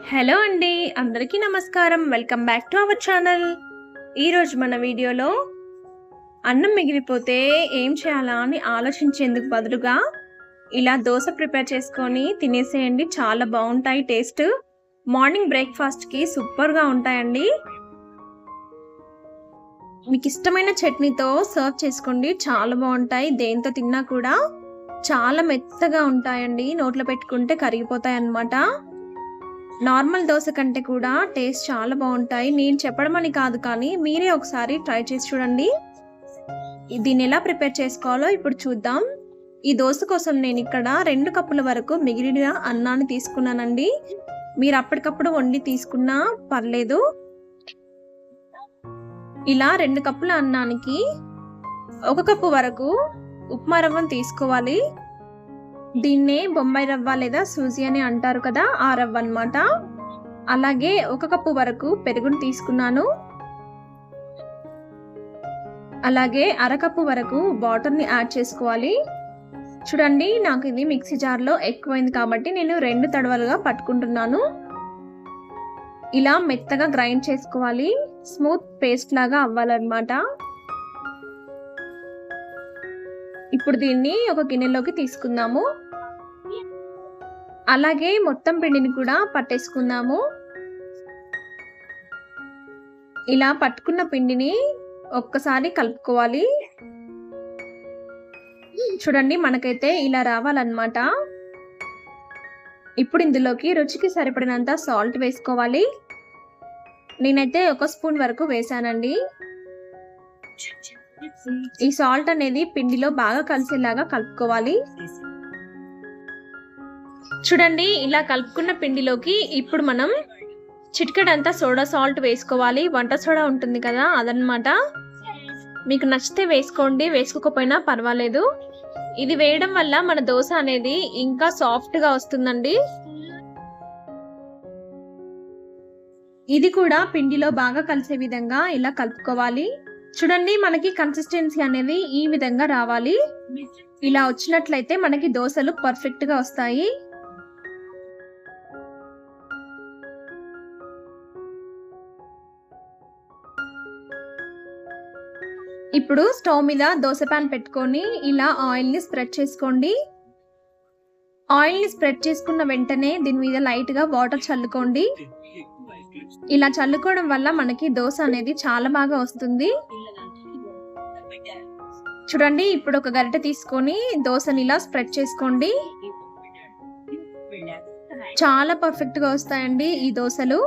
Hello అండి, అందరికీ నమస్కారం. Welcome back to our channel. ఈరోజు మన వీడియోలో అన్నం మిగిలిపోతే ఏం చేయాలా అని ఆలోచించేందుకు బదులుగా ఇలా దోశ ప్రిపేర్ చేసుకొని తినేసేయండి. చాలా బాగుంటాయి టేస్ట్. మార్నింగ్ బ్రేక్ఫాస్ట్కి సూపర్గా ఉంటాయండి. మీకు ఇష్టమైన చట్నీతో సర్వ్ చేసుకోండి, చాలా బాగుంటాయి. దేంతో తిన్నా కూడా చాలా మెత్తగా ఉంటాయండి, నోట్లో పెట్టుకుంటే కరిగిపోతాయి అన్నమాట. నార్మల్ దోశ కంటే కూడా టేస్ట్ చాలా బాగుంటాయి. నేను చెప్పడం అని కాదు, కానీ మీరే ఒకసారి ట్రై చేసి చూడండి. దీన్ని ఎలా ప్రిపేర్ చేసుకోవాలో ఇప్పుడు చూద్దాం. ఈ దోశ కోసం నేను ఇక్కడ 2 కప్పుల వరకు మిగిలిన అన్నాన్ని తీసుకున్నానండి. మీరు అప్పటికప్పుడు వండి తీసుకున్నా పర్లేదు. ఇలా 2 కప్పుల అన్నానికి 1 కప్పు వరకు ఉప్మా రవ్వను తీసుకోవాలి. దీన్నే బొంబాయి రవ్వ లేదా సూజీ అని అంటారు కదా, ఆ రవ్వ అన్నమాట. అలాగే 1 కప్పు వరకు పెరుగును తీసుకున్నాను. అలాగే 1/2 కప్పు వరకు వాటర్ని యాడ్ చేసుకోవాలి. చూడండి, నాకు ఇది మిక్సీ జార్లో ఎక్కువైంది కాబట్టి నేను 2 తడవలుగా పట్టుకుంటున్నాను. ఇలా మెత్తగా గ్రైండ్ చేసుకోవాలి, స్మూత్ పేస్ట్ లాగా అవ్వాలన్నమాట. ఇప్పుడు దీన్ని ఒక గిన్నెలోకి తీసుకుందాము. అలాగే మొత్తం పిండిని కూడా పట్టేసుకుందాము. ఇలా పట్టుకున్న పిండిని ఒక్కసారి కలుపుకోవాలి. చూడండి, మనకైతే ఇలా రావాలన్నమాట. ఇప్పుడు ఇందులోకి రుచికి సరిపడినంత సాల్ట్ వేసుకోవాలి. నేనైతే 1 స్పూన్ వరకు వేసానండి. ఈ సాల్ట్ అనేది పిండిలో బాగా కలిసేలాగా కలుపుకోవాలి. చూడండి, ఇలా కలుపుకున్న పిండిలోకి ఇప్పుడు మనం చిటికెడంతా సోడా సాల్ట్ వేసుకోవాలి. వంట సోడా ఉంటుంది కదా, అదనమాట. మీకు నచ్చితే వేసుకోండి, వేసుకోకపోయినా పర్వాలేదు. ఇది వేయడం వల్ల మన దోశ అనేది ఇంకా సాఫ్ట్గా వస్తుందండి. ఇది కూడా పిండిలో బాగా కలిసే విధంగా ఇలా కలుపుకోవాలి. చూడండి, మనకి కన్సిస్టెన్సీ అనేది ఈ విధంగా రావాలి. ఇలా వచ్చినట్లయితే మనకి దోశలు పర్ఫెక్ట్ గా వస్తాయి. ఇప్పుడు స్టవ్ మీద దోశ పాన్ పెట్టుకొని ఇలా ఆయిల్ ని స్ప్రెడ్ చేసుకోండి. ఆయిల్ ని స్ప్రెడ్ చేసుకున్న వెంటనే దీని మీద లైట్ గా వాటర్ చల్లుకోండి. ఇలా చల్లుకోవడం వల్ల మనకి దోశ అనేది చాలా బాగా వస్తుంది. చూడండి, ఇప్పుడు ఒక గరిటె తీసుకొని దోశని ఇలా స్ప్రెడ్ చేసుకోండి. చాలా పర్ఫెక్ట్ గా వస్తాయండి ఈ దోశలు.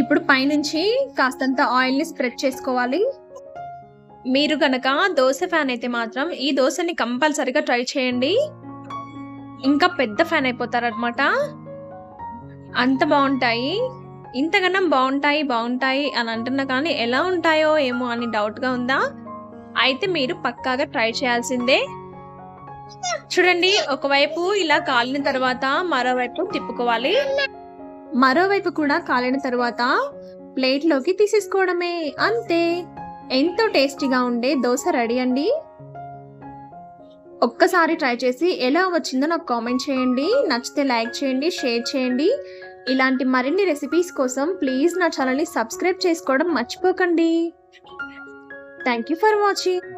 ఇప్పుడు పైనుంచి కాస్తంత ఆయిల్ ని స్ప్రెడ్ చేసుకోవాలి. మీరు గనక దోశ ఫ్యాన్ అయితే మాత్రం ఈ దోశని కంపల్సరిగా ట్రై చేయండి. ఇంకా పెద్ద ఫ్యాన్ అయిపోతారనమాట, అంత బాగుంటాయి. ఇంతగానం బాగుంటాయి అని అంటున్నా, కానీ ఎలా ఉంటాయో ఏమో అని డౌట్గా ఉందా? అయితే మీరు పక్కాగా ట్రై చేయాల్సిందే. చూడండి, ఒకవైపు ఇలా కాలిన తర్వాత మరోవైపు తిప్పుకోవాలి. మరోవైపు కూడా కాలిన తర్వాత ప్లేట్లోకి తీసేసుకోవడమే, అంతే. ఎంతో టేస్టీగా ఉండే దోశ రెడీ అండి. ఒక్కసారి ట్రై చేసి ఎలా వచ్చిందో నాకు కామెంట్ చేయండి. నచ్చితే లైక్ చేయండి, షేర్ చేయండి. ఇలాంటి మరిన్ని రెసిపీస్ కోసం ప్లీజ్ నా ఛానల్ని సబ్స్క్రైబ్ చేసుకోవడం మర్చిపోకండి. Thank you for watching.